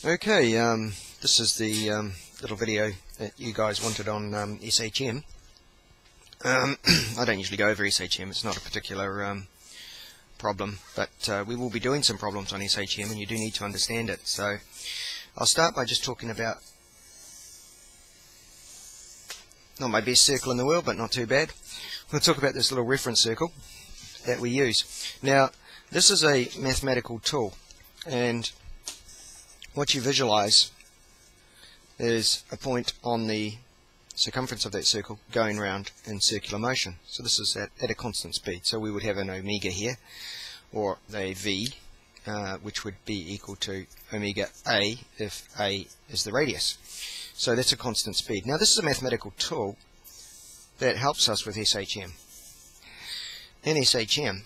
Okay, this is the little video that you guys wanted on SHM. I don't usually go over SHM, it's not a particular problem, but we will be doing some problems on SHM and you do need to understand it. So I'll start by just talking about, not my best circle in the world, but not too bad. We'll talk about this little reference circle that we use. Now, this is a mathematical tool, and what you visualize is a point on the circumference of that circle going round in circular motion. So this is at a constant speed. So we would have an omega here, or a v, which would be equal to omega a if a is the radius. So that's a constant speed. Now this is a mathematical tool that helps us with SHM. In SHM,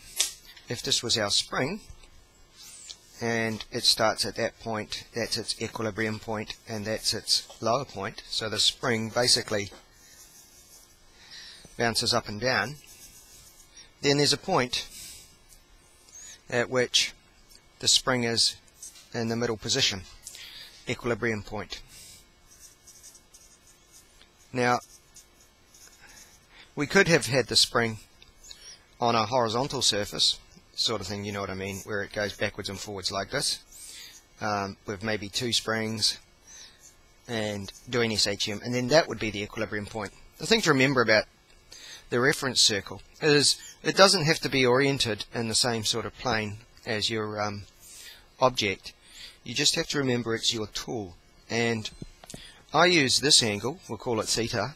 if this was our spring, and it starts at that point, that's its equilibrium point, and that's its lower point. So the spring basically bounces up and down. Then there's a point at which the spring is in the middle position, equilibrium point. Now, we could have had the spring on a horizontal surface, sort of thing, you know what I mean, where it goes backwards and forwards like this, with maybe two springs and doing SHM, and then that would be the equilibrium point. The thing to remember about the reference circle is it doesn't have to be oriented in the same sort of plane as your object. You just have to remember it's your tool, and I use this angle, we'll call it theta,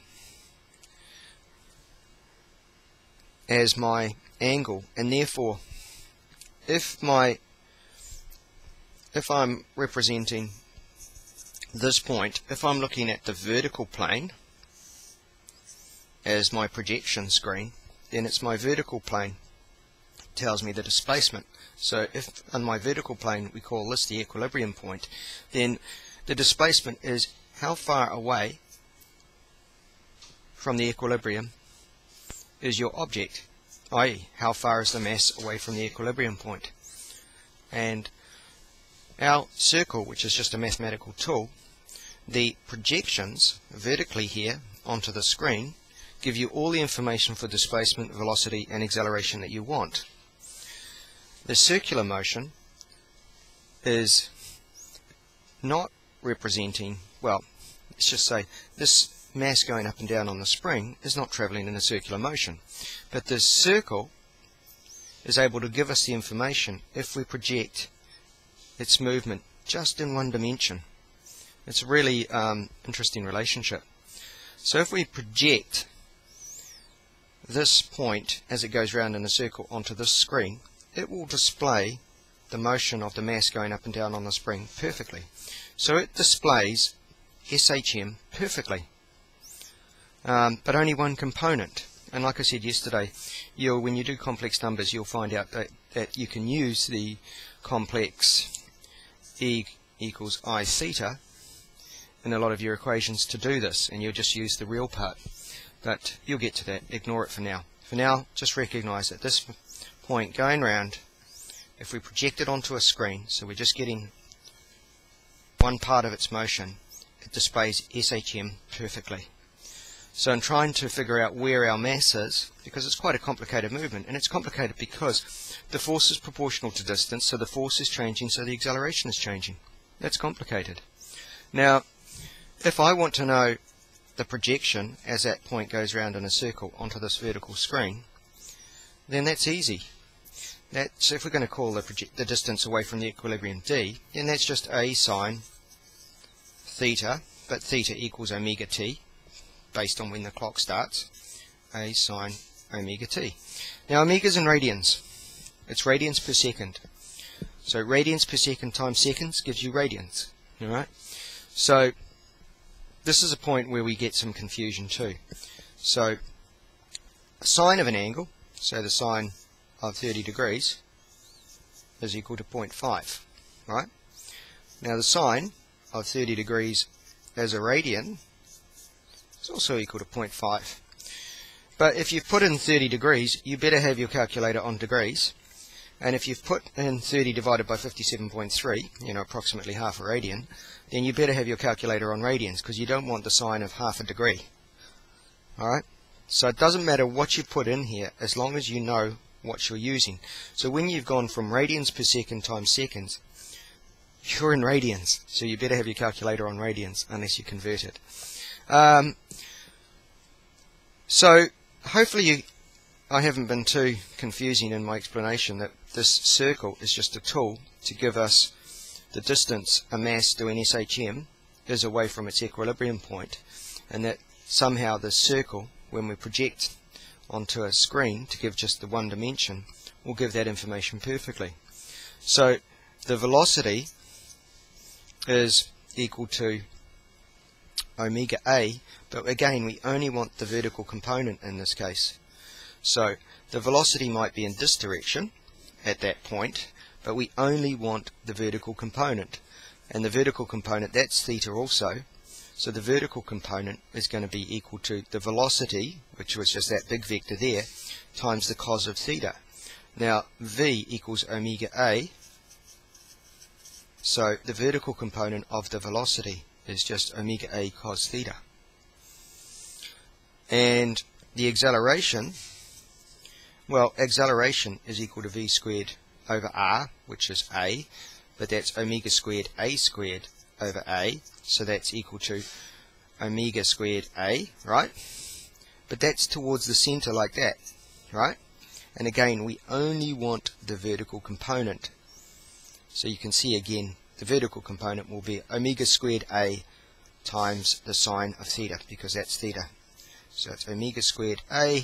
as my angle, and therefore if I'm representing this point, if I'm looking at the vertical plane as my projection screen, then it's my vertical plane tells me the displacement. So if on my vertical plane we call this the equilibrium point, then the displacement is how far away from the equilibrium is your object, i.e. how far is the mass away from the equilibrium point. And our circle, which is just a mathematical tool, the projections vertically here onto the screen give you all the information for displacement, velocity and acceleration that you want. The circular motion is not representing, well, let's just say this mass going up and down on the spring is not travelling in a circular motion, but this circle is able to give us the information if we project its movement just in one dimension. It's a really interesting relationship. So if we project this point as it goes round in a circle onto this screen, it will display the motion of the mass going up and down on the spring perfectly. So it displays SHM perfectly. But only one component. And like I said yesterday, when you do complex numbers, you'll find out that you can use the complex E equals I theta in a lot of your equations to do this, and you'll just use the real part. But you'll get to that. Ignore it for now. For now, just recognize that this point going round, if we project it onto a screen, so we're just getting one part of its motion, it displays SHM perfectly. So in trying to figure out where our mass is, because it's quite a complicated movement, and it's complicated because the force is proportional to distance, so the force is changing, so the acceleration is changing. That's complicated. Now, if I want to know the projection as that point goes round in a circle onto this vertical screen, then that's easy. That's, if we're going to call the distance away from the equilibrium d, then that's just a sine theta, but theta equals omega t, based on when the clock starts, a sine omega t. Now omega's in radians. It's radians per second. So radians per second times seconds gives you radians. Alright? So this is a point where we get some confusion too. So a sine of an angle, so the sine of 30 degrees, is equal to 0.5. Right? Now the sine of 30 degrees as a radian is also equal to 0.5. But if you've put in 30 degrees, you better have your calculator on degrees, And if you've put in 30 divided by 57.3, approximately half a radian, then you better have your calculator on radians, because you don't want the sign of half a degree. Alright? So it doesn't matter what you put in here, as long as you know what you're using. So when you've gone from radians per second times seconds, you're in radians. So you better have your calculator on radians, unless you convert it. So hopefully I haven't been too confusing in my explanation, that this circle is just a tool to give us the distance a mass doing SHM is away from its equilibrium point, and that somehow this circle, when we project onto a screen to give just the one dimension, will give that information perfectly. So the velocity is equal to omega A, but again we only want the vertical component in this case. So the velocity might be in this direction at that point, but we only want the vertical component, and the vertical component, that's theta also. So the vertical component is going to be equal to the velocity, which was just that big vector there, times the cos of theta. Now V equals omega A, so the vertical component of the velocity is just omega A cos theta. And the acceleration, well, acceleration is equal to V squared over R, which is A, but that's omega squared A squared over A, so that's equal to omega squared A, right? But that's towards the center like that, right? And again, we only want the vertical component. So you can see again, the vertical component will be omega squared A times the sine of theta, because that's theta. So it's omega squared A,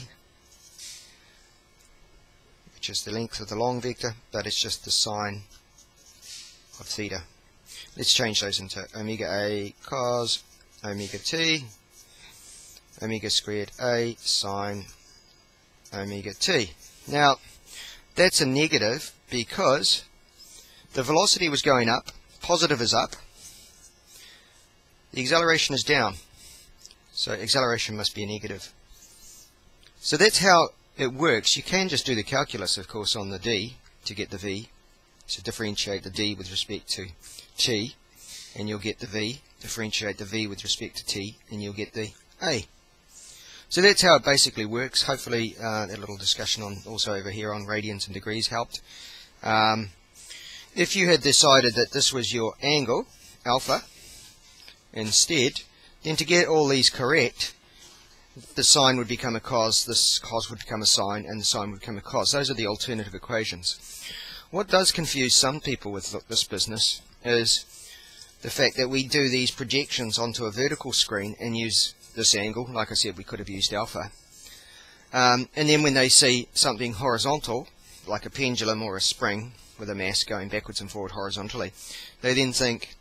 which is the length of the long vector, but it's just the sine of theta. Let's change those into omega A cos omega t, omega squared A sine omega t. Now, that's a negative because the velocity was going up, positive is up, the acceleration is down, so acceleration must be a negative. So that's how it works. You can just do the calculus, of course, on the d to get the v. So differentiate the d with respect to t, and you'll get the v. Differentiate the v with respect to t, and you'll get the a. So that's how it basically works. Hopefully that little discussion on also over here on radians and degrees helped. If you had decided that this was your angle, alpha, instead, then to get all these correct, the sine would become a cos, this cos would become a sine, and the sine would become a cos. Those are the alternative equations. What does confuse some people with this business is the fact that we do these projections onto a vertical screen and use this angle. Like I said, we could have used alpha. And then when they see something horizontal, like a pendulum or a spring with a mass going backwards and forward horizontally, they then think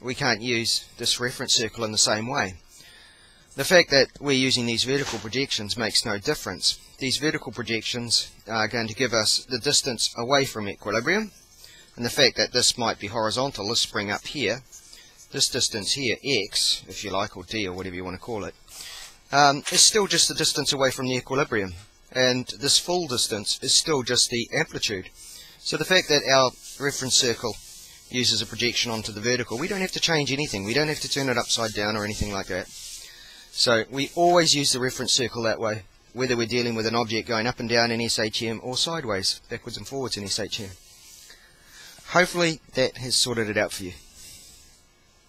we can't use this reference circle in the same way. The fact that we're using these vertical projections makes no difference. These vertical projections are going to give us the distance away from equilibrium, and the fact that this might be horizontal, this spring up here, this distance here, x, if you like, or d, or whatever you want to call it, is still just the distance away from the equilibrium, and this full distance is still just the amplitude. So the fact that our reference circle uses a projection onto the vertical, we don't have to change anything. We don't have to turn it upside down or anything like that. So we always use the reference circle that way, whether we're dealing with an object going up and down in SHM or sideways, backwards and forwards in SHM. Hopefully that has sorted it out for you.